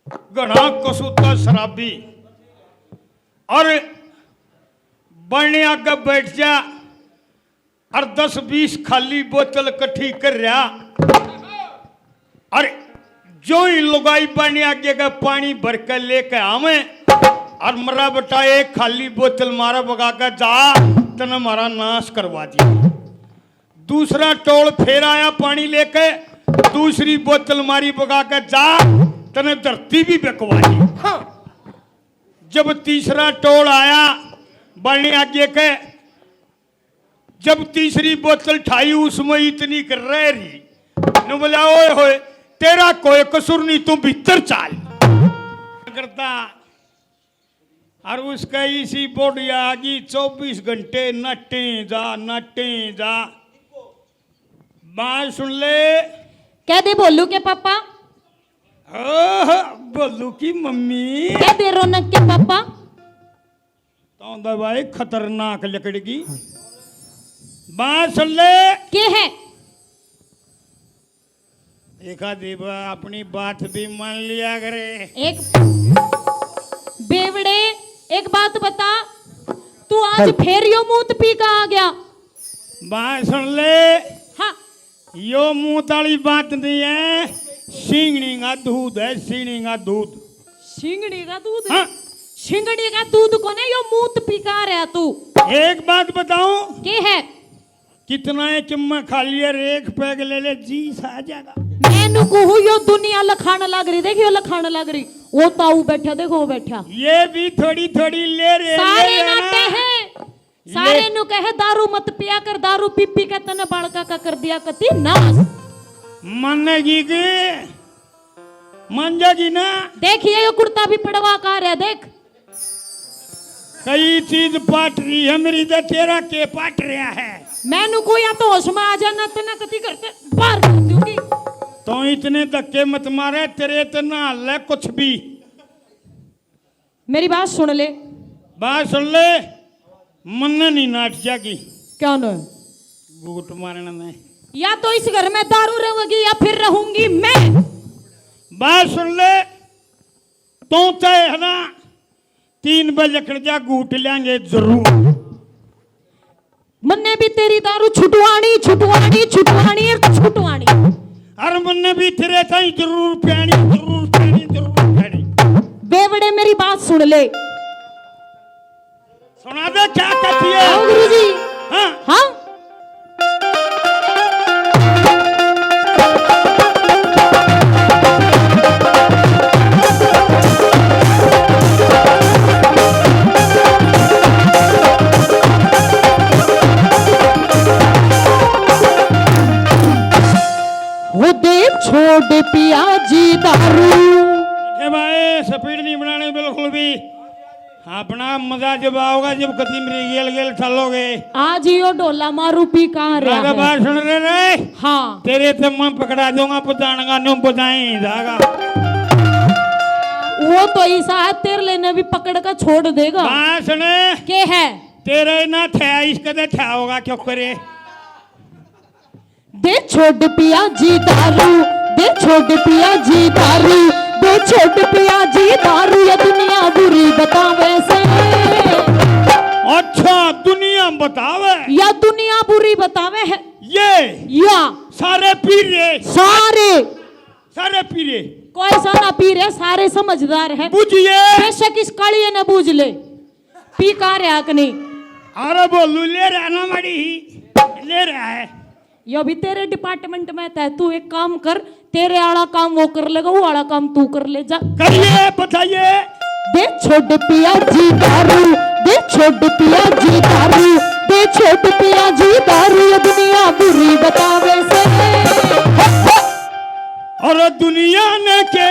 घना कसूता शराबी और बनने आगे बैठ जा और 10-20 खाली बोतल इकट्ठी कर रहा और जो ही लुगाई बनने आगे का पानी भर कर लेकर आवे और मरा बटा एक खाली बोतल मारा बगा कर जा तने हमारा नाश करवा दिया। दूसरा टोल फिर आया पानी लेके दूसरी बोतल मारी बगा कर जा तने धरती भी बिकवा दी। हाँ। जब तीसरा टोल आया बढ़ने आगे के जब तीसरी बोतल ठाई उसमें इतनी कर रही न बोला ओए होए तेरा कोई कसूर नहीं तू भीतर चाल करता और उसका इसी बॉडी आगी 24 घंटे नटे जा बात सुन ले कह दे बोलू के पापा बोलू की मम्मी कह दे रौनक के पापा तो दवाई खतरनाक लकड़ी की बात सुन ले के है देखा देवा अपनी बात भी मान लिया करे। एक बेवड़े एक बात बता तू आज फिर यो मूत पी का आ गया। बात सुन ले हाँ यो मूत वाली बात नहीं है सिंगड़ी का दूध है सिंगड़ी का दूध सिंगड़ी का दूध हाँ? सिंगड़ी का दूध को ने यो मूत पी का रहा तू। एक बात बताऊं के है कितना है चम्मा खा लिया एक पैग ले ले जी सा जाएगा। मैनू कहू यो दुनिया लखान लग रही देखियो लखान लग रही वो ताऊ बैठा देखो वो बैठा ये भी थोड़ी थोड़ी ले रहे सारे नाटे हैं सारे नु कहे दारू मत पिया कर दारू पी पी के तने बालका का कर दिया कती नाश मानेगी के मान जाएगी ना। देखिए ये कुर्ता भी पड़वा का रहा देख कई चीज पाट रही है मेरी तो तेरा के पाट रहा है। मैनू को या तो होश में आ जाना तना कती करते बाहर कर दूंगी तो इतने धक्के मत मारे तेरे तो ना ले कुछ भी। मेरी बात सुन ले बात सुन ले मन नहीं नाट जागी क्या ना घूट मारना नहीं या तो इस घर में दारू रहेगी या फिर रहूंगी मैं। बात सुन ले तो तय है ना 3 बजे खड़ जा घूट लेंगे जरूर। मन्ने भी तेरी दारू छुटवानी छुटवानी छुटवानी छुटवानी और मन्ने भी तेरे ताई जरूर प्यानी बेवड़े मेरी बात सुन ले सुना दे क्या कहती है गुरुजी। हाँ हाँ छोड़ पिया जी दारू भाई स्पीड नहीं बनाने बिल्कुल भी अपना मजा जब आओगा जब कति मेरी गेल गेल चलोगे। आज यो डोला मारू पी कहाँ रहा है। बात सुन रहे रे हाँ तेरे तो मैं पकड़ा दूंगा पुजानगा न्यू पुजाई जागा वो तो ऐसा है तेरे लेने भी पकड़ कर छोड़ देगा। बात सुने के है तेरे ना थे इसका थे होगा क्यों करे दे छोड़ पिया जी दारू दे छोड़ पिया जी दारू दे छोड़ पिया जी दारू ये दुनिया बुरी बतावे से। अच्छा दुनिया बतावे या दुनिया बुरी बतावे है ये या सारे पीर सारे पीरे कोई सा ना पी रहे सारे समझदार है बुझिए बेशक इस कालिए ने बूझ ले पी का रहा कि नहीं। अरे बोलू ले रहा ना मड़ी ले रहा है यो भी तेरे डिपार्टमेंट में था तू एक काम कर तेरे आला काम वो कर लेगा वो आला काम तू कर ले जा करिए बताइए। दे छोड़ पिया जी दारू दे छोड़ पिया जी दारू दे छोड़ पिया जी दारू ये दुनिया बुरी बतावे से। और दुनिया ने के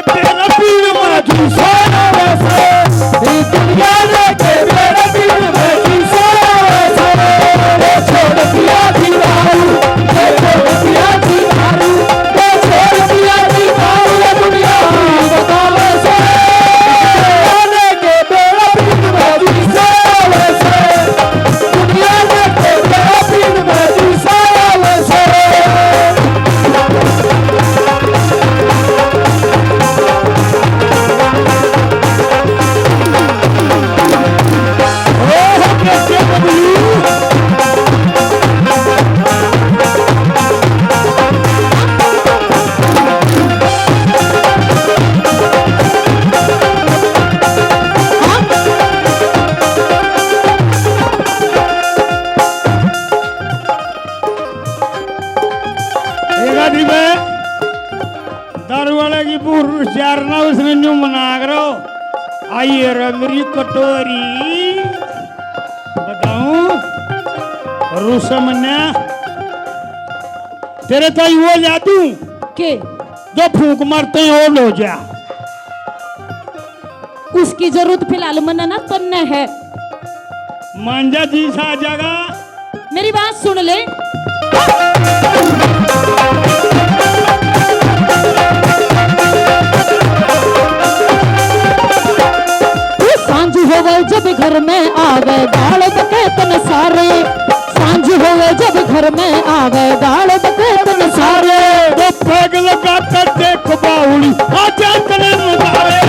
तेरा पीर मजू सारा वैसे दुनिया ने के तेरा पीर मजू सारा वैसे छोड़ पिया जी दारू दे छोड़ पिया जी दारू दे छोड़ पिया जी दारू ये दुनिया बतावे से दुनिया के तेरा पीर मजू सारा वैसे दुनिया ने के तेरा पीर मजू सारा वैसे। अबे दारू वाले की पूर्व चारना उसने न्यू मना करो। आइए रे मेरी कटोरी बताऊं रुसमन्या तेरे ताई वो ला दूं के जो फूंक मारते हैं और लो जा। उसकी जरूरत फिलहाल मना ना तन्ने है। मांझा जी सा आ जाएगा। मेरी बात सुन ले। सांझ होवे जब घर में आवे दाल बके तन सारे। सांझ होवे जब घर में आवे दाल बके तन सारे। तो पैग लगा कर देख बाउली आजा तने नजारे।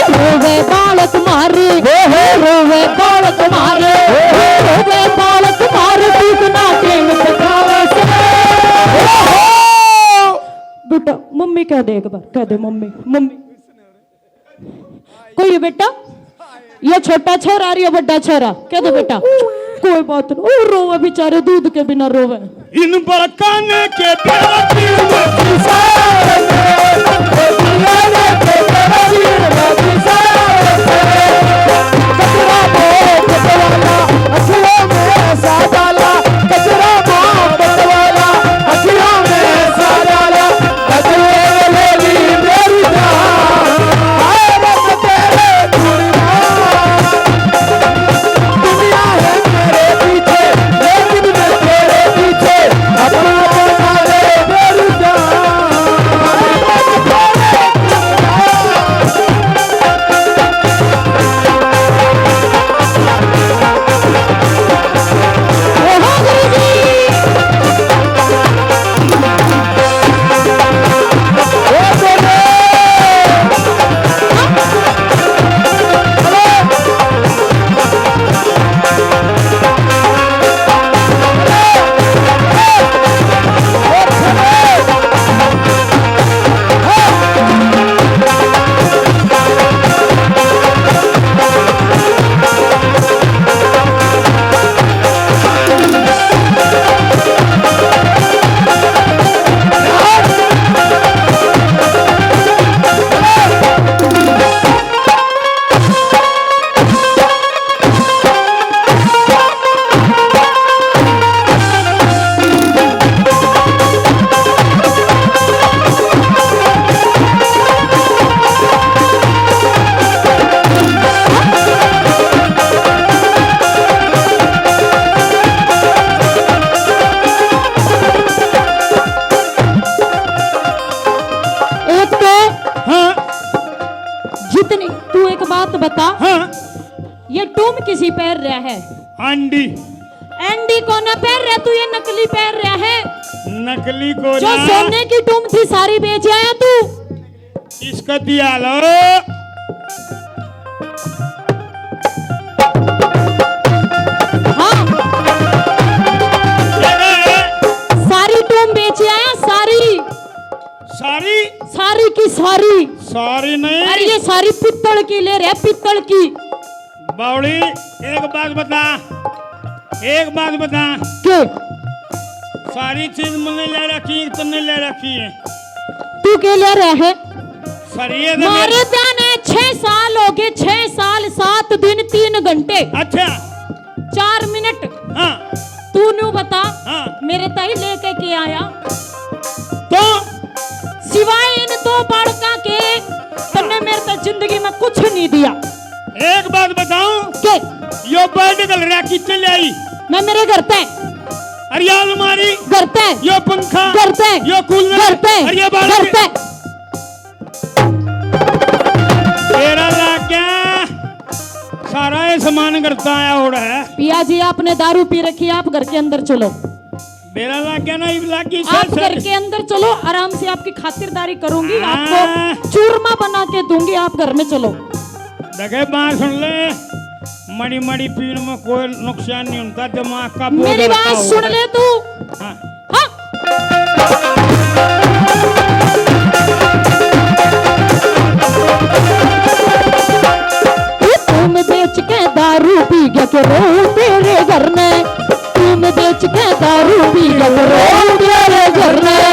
रोवे बाल तुम्हारे रोवे बाल तुम्हारे रोवे बाल तुम्हारे टूटना प्रेम पकावे से। बेटा मम्मी कह दे एक बार कह दे मम्मी मम्मी। कोई बेटा ये छोटा छोरा और ये बड़ा छोरा कह दो बेटा। कोई बात नहीं ओ रोवे बेचारे दूध के बिना रोवे। इन बड़काने के बता। हाँ ये टूम किसी पैर रहा है? अंडी एंडी को ना पैर रहा तू, ये नकली पैर रहा है। नकली को जो ना सोने की टूम थी सारी बेच आया तू। इसका दिया लो। हाँ सारी टूम बेच आया, सारी सारी सारी की सारी। सारी नहीं, अरे ये सारी पित्तल की ले रहे, पित्तल की। बावड़ी एक बात बता, एक बात बता, के सारी चीज मैंने ले रखी तुमने ले रखी है? तू के ले रहा है? सरिये मारे दान है 6 साल हो गए, 6 साल 7 दिन 3 घंटे। अच्छा 4 मिनट। हाँ तू न्यू बता। हाँ मेरे ताई लेके के आया तो सिवाय इन 2 बाड़का के तुमने मेरे तो जिंदगी में कुछ नहीं दिया। एक बात बताऊं, के यो बेड निकल रहा कितने ले आई? मैं मेरे घर पे, अरे ये अलमारी घर पे, यो पंखा घर पे, यो कूलर घर पे, अरे ये घर पे। तेरा लाग क्या सारा ये सामान करता आया हो रहा है। पिया जी आपने दारू पी रखी है, आप घर के अंदर चलो। मेरा लाग क्या ना लागी आप घर के अंदर चलो, आराम से आपकी खातिरदारी करूंगी, हाँ। आपको चूरमा बना के दूंगी, आप घर में चलो। देखे बात सुन ले, मड़ी मड़ी पीण में कोई नुकसान नहीं होता, दिमाग का बोझ मेरी हल्का बात होगा। सुन ले तू। हाँ। हाँ। तुम बेच के दारू पी गया के रो तेरे घर में, तुम बेच के दारू पी जब रोल मेरे घर में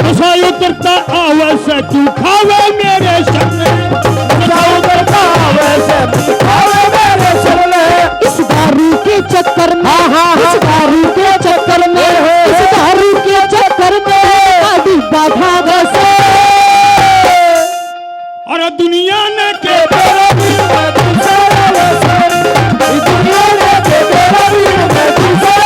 नशा उतरता आवाज तू खावे मेरे शरण नशा उतरता आवाज तू खावे मेरे शरण इस दारू के चक्कर में इस दारू के चक्कर में इस दारू के चक्कर में डिब्बा भागा से और दुनिया ने के बेरा भी मैं दूसरा दुनिया ने के बेरा भी मैं दूसरा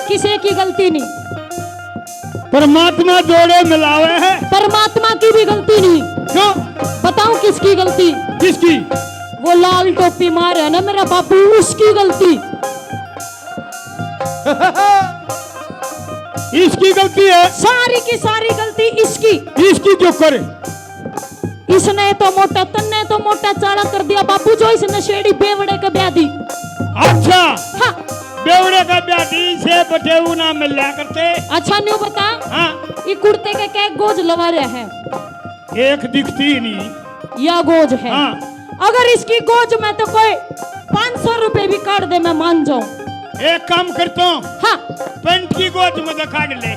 किसी की गलती नहीं, परमात्मा जोड़े मिलावे है। परमात्मा की भी गलती नहीं। क्यों? बताऊं किसकी गलती? किसकी? वो लाल टोपी मार है ना मेरा बापू, उसकी गलती। इसकी गलती है? सारी की सारी गलती इसकी। इसकी क्यों करे? इसने तो मोटा, तन्ने तो मोटा चाड़ा कर दिया बापू, जो इस नशेड़ी बेवड़े का ब्याह दी। अच्छा हाँ, बेवड़े का ब्याह दी से बटेऊ ना मिल लिया करते। अच्छा न्यू बता। हाँ, ये कुर्ते के क्या गोज लगा रहे हैं? एक दिखती नहीं या गोज है। हाँ। अगर इसकी गोज में तो कोई 500 रुपए भी काट दे मैं मान जाऊं। एक काम करता हूँ, हाँ, पेंट की गोज में काट ले,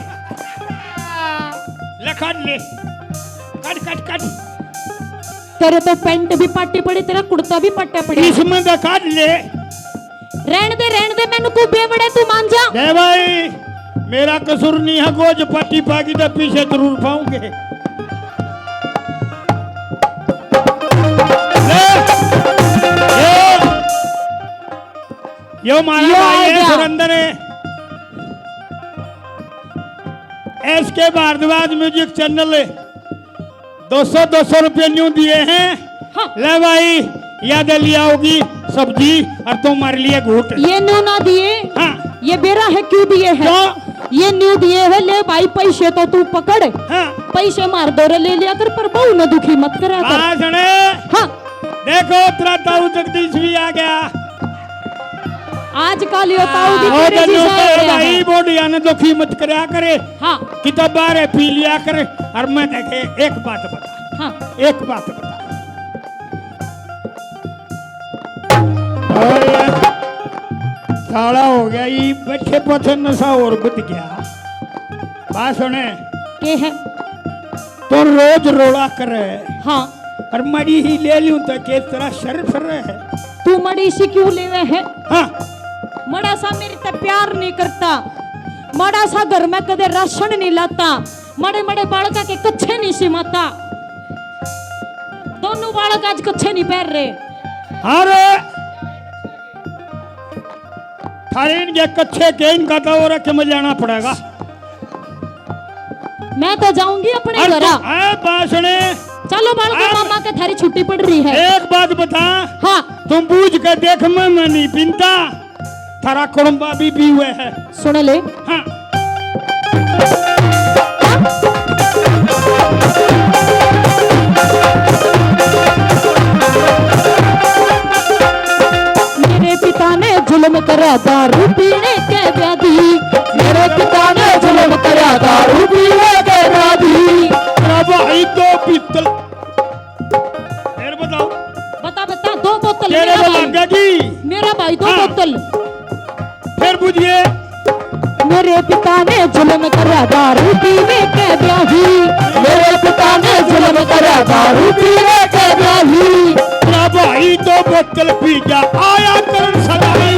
काट ले, काट काट काट। तेरे तो पेंट भी पाटी पड़ी, तेरा कुर्ता भी पट्टा पड़ी। इसमें काट ले। रहने दे मैंने, तू बेवड़े तू मान जा। दे भाई, मेरा कसूर नहीं है, गोज पट्टी पागी तो पीछे जरूर पाऊंगे। यो मारा भाई है सुरेंद्र है, एसके भारद्वाज म्यूजिक चैनल 200 रुपये न्यू दिए हैं। हाँ। ले भाई, याद लिया होगी सब्जी और तुम्हारे लिए घूट। ये न्यू ना दिए। हाँ। ये बेरा है क्यों दिए है? ये न्यू दिए है। ले भाई पैसे तो तू पकड़। हाँ। पैसे मार दो ले लिया कर, पर बहु न दुखी मत करा कर। हाँ। देखो तेरा ताऊ जगदीश भी आ गया आजकल यो ताऊ भी तेरे जैसा है भाई। बोडिया ने दुखी मत करया करे। हाँ। किताबा रे पी लिया करे। और मैं देखे एक बात बता। हाँ। एक बात बता, साला हो गया ये बैठे पथे नशा और बढ़ गया। बात सुने के है तो रोज रोड़ा करे। हाँ। और मड़ी ही ले लूं तो के तरह शर्फ रहे। तू मड़ी सी क्यों लेवे है? हाँ। मड़ा सा मेरे ते प्यार नहीं करता, मड़ा सा घर में कदे राशन नहीं लाता, मड़े मड़े बालका के कच्छे नहीं सिमाता। दोनों बालक आज कच्छे नहीं पहन रहे। अरे थारे इनके कच्छे के इनका तो और के में जाना पड़ेगा। मैं तो जाऊंगी अपने घर। बासने चलो बालका, मामा के थारी छुट्टी पड़ रही है। एक बात बता। हाँ। तुम बूझ के देख, मैं नहीं पीता, थारा कुड़म्बा भी पी हुए है। सुन ले। हाँ। मेरे पिता ने जुल्म करा दारू पीने के व्याधि। मेरे पिता ने जुल्म करा दारू पीने के व्याधि। भाई तो शीतल फिर बताओ बता बता, 2 बोतल तेरे मेरा भाई, भाग्य की मेरा भाई 2 हाँ। बोतल। फिर बुझिए मेरे पिता ने जुल्म करा दारू पीने के ब्याही, मेरे पिता ने जुल्म करा दारू पीने के ब्याही। तेरा भाई तो बोतल पी जा आया करण सदाई,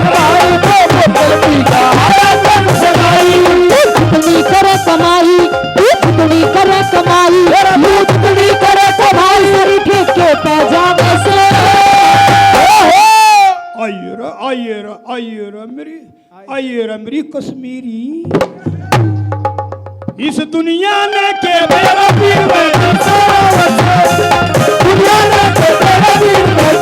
भाई को बोतल पी जा आया करण सदाई। जितनी करे कमाई, जितनी करे कमाई, जितनी करे कमाई, सारी ठेके पे जाने से। आइए रा मेरी कश्मीरी इस दुनिया ने के मेरा पीर में दुनिया ने के मेरा पीर में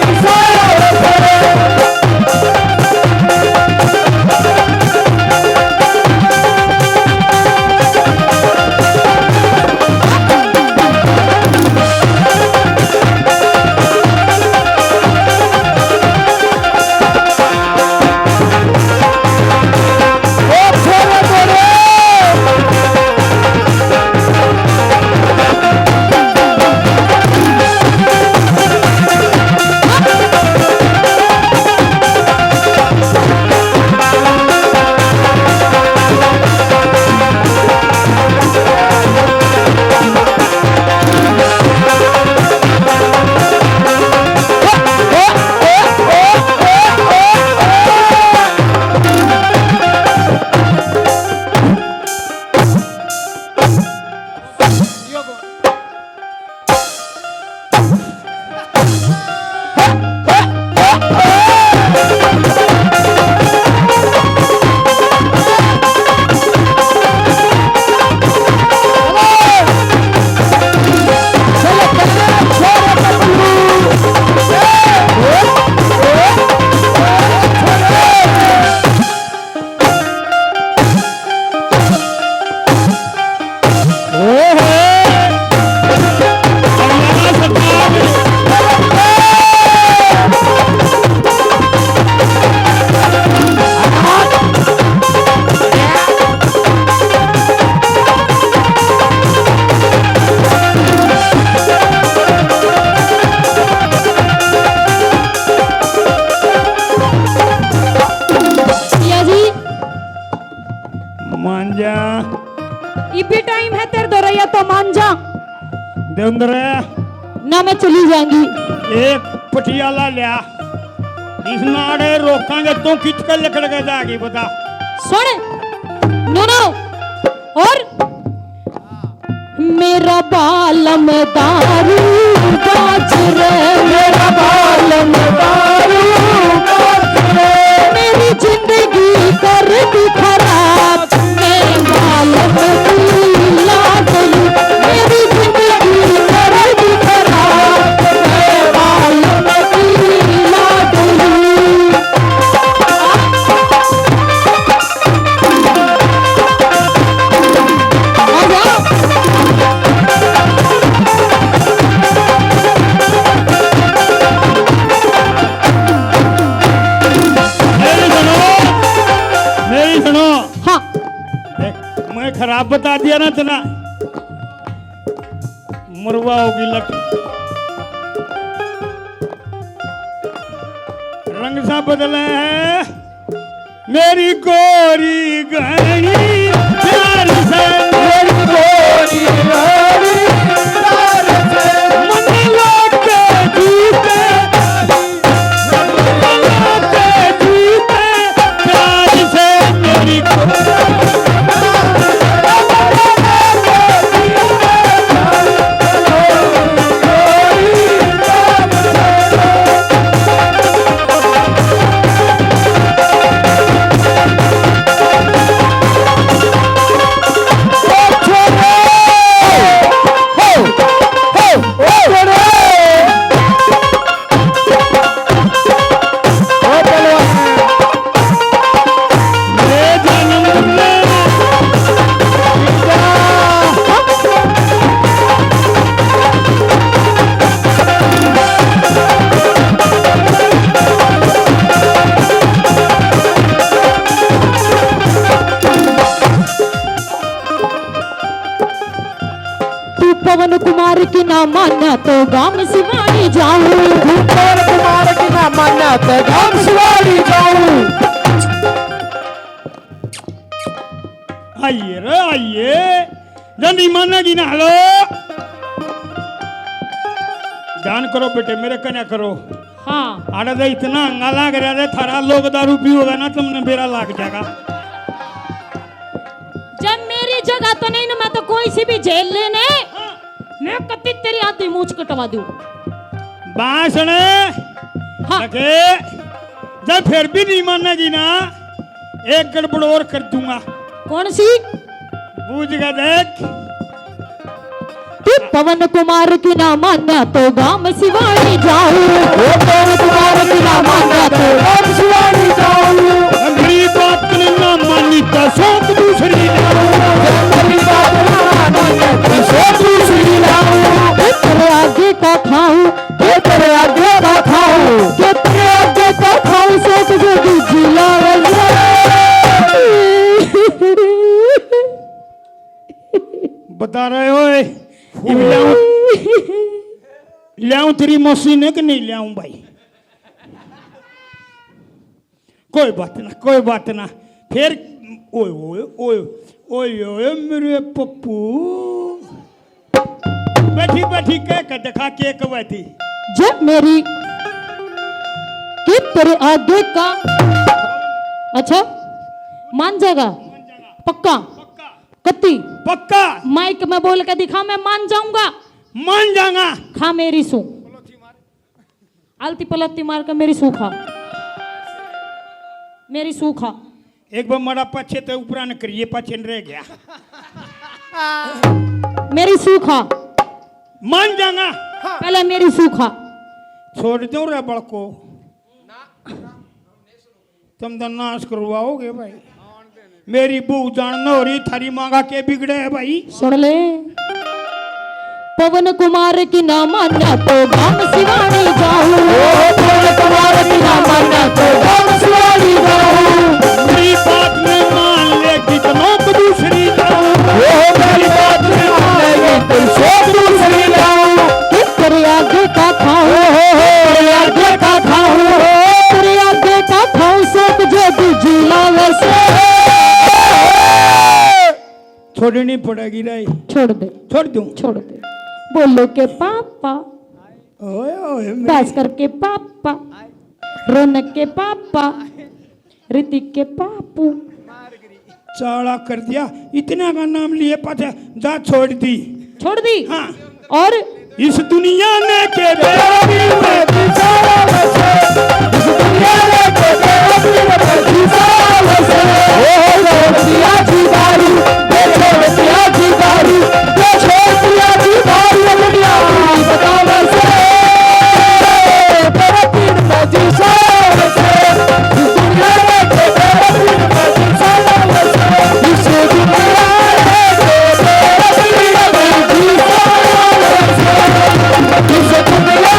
मांझा इभी टाइम है तेरे दोरैया तो मान जा, देवंद्र ना मैं चली जाऊंगी। एक पटियाला लिया इस नाड़े रोकांगे तो खिंच कर लकड़ के जाएगी बता। सुन नो और मेरा बालम दारू बाज रे, मेरा बालम दारू बाज रे, मेरी जिंदगी कर दी खराब, मेरे बालम की लाडली, मेरी जिंदगी कर दी खराब, मेरे बालम की लाडली। मेरी सुनो हाँ मैं खराब बता दिया ना तना मुरवा होगी लट रंग सा बदला है मेरी गोरी गहनी प्यार से, मेरी गोरी गहनी प्यार से, मन लौटे जीते, मन लौटे जीते प्यार से मेरी कुमार की ना माना तो गाम सिवानी जाऊं। पवन कुमार की ना माना तो गाम सिवानी जाऊं। आइए रे आइए, जल्दी मानेगी ना। हेलो, ध्यान करो बेटे, मेरे कन्या करो। हाँ आड़े तो इतना अंगाला कर रहे थारा लोग दारू पियोगा ना तुमने बेरा लाग जाएगा। जब मेरी जगह तो नहीं ना, मैं तो कोई सी भी जेल लेने मैं कभी तेरी आधी मूछ कटवा दूं। बासने हाँ जब फिर भी नहीं मानेगी ना, एक गड़बड़ और कर दूंगा। कौन सी? बूझ गया देख। तू पवन कुमार की ना माना तो गाम सिवानी जाऊं। पवन कुमार की ना माना तो गाम सिवानी जाऊं। मेरी बात ने ना मानी तो सोच दूसरी लाऊं। मेरी बात ना मानी तो सोच दूसरी लाऊं। तेरे आगे का खाऊं, तेरे आगे का खाऊं। तेरे आगे का खाऊं, सोच जो दूजी बता रहे हो लियाऊं तेरी मशीन है कि नहीं लियाऊं भाई? कोई बात ना, कोई बात ना। फिर ओए ओए ओए ओए ओए मेरे पप्पू, बैठी बैठी कह देखा के बैठी। जब मेरी कि तेरे आगे का अच्छा मान जाएगा पक्का? कत्ती पक्का माइक में बोल के दिखा, मैं मान जाऊंगा। मान जाऊंगा। खा मेरी सू, आलती पलती मार के मेरी सूखा, मेरी सूखा। एक बार मरा पछे तो ऊपर न करिए, पछे रह गया। मेरी सूखा मान जाऊंगा। पहले मेरी सूखा। छोड़ दो रे बड़को, तुम तो नाश करवाओगे भाई। मेरी बहू जान न हो रही, थारी मांगा के बिगड़े है भाई। सुन ले, पवन कुमार की ना माना तो गाम सिवानी जाऊं। पवन कुमार की ना माना तो गाम सिवानी जाऊं। मेरी बात में मान ले कितनों को दूसरी लाऊं। मेरी बात में मानेगी तो सोच दूसरी लाऊं। तेरे आगे का खाऊं, तेरे आगे का खाऊं, तेरे आगे का खाऊं, सोच जो दूजी लावे से। छोड़नी पड़ेगी रे। छोड़ दे, छोड़ दूं? छोड़ दे। बोलो के पापा, ओए ओए बस करके पापा, रौनक के पापा, ऋतिक के पापू। चाड़ा कर दिया, इतना का नाम लिए पाछे जा छोड़ दी। छोड़ दी? हाँ। और इस दुनिया ने के बेबी में दिसाला बसे। इस दुनिया में तो बेबी में दिसाला बसे। छोड़ दिया जी दारू, छोड़ दिया जी दारू, छोड़ दिया जी दारू। दुनिया बता बसे, तेरे पीर में दिसाला बसे। इस दुनिया में तो बेबी में दिसाला बसे। इस दुनिया में तो बेबी में दिसाला बसे। इस दुनिया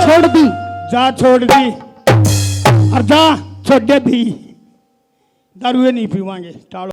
छोड़ दी? जा छोड़ दी, और जा छोड़ दी। दारू नहीं पीवांगे। टालो।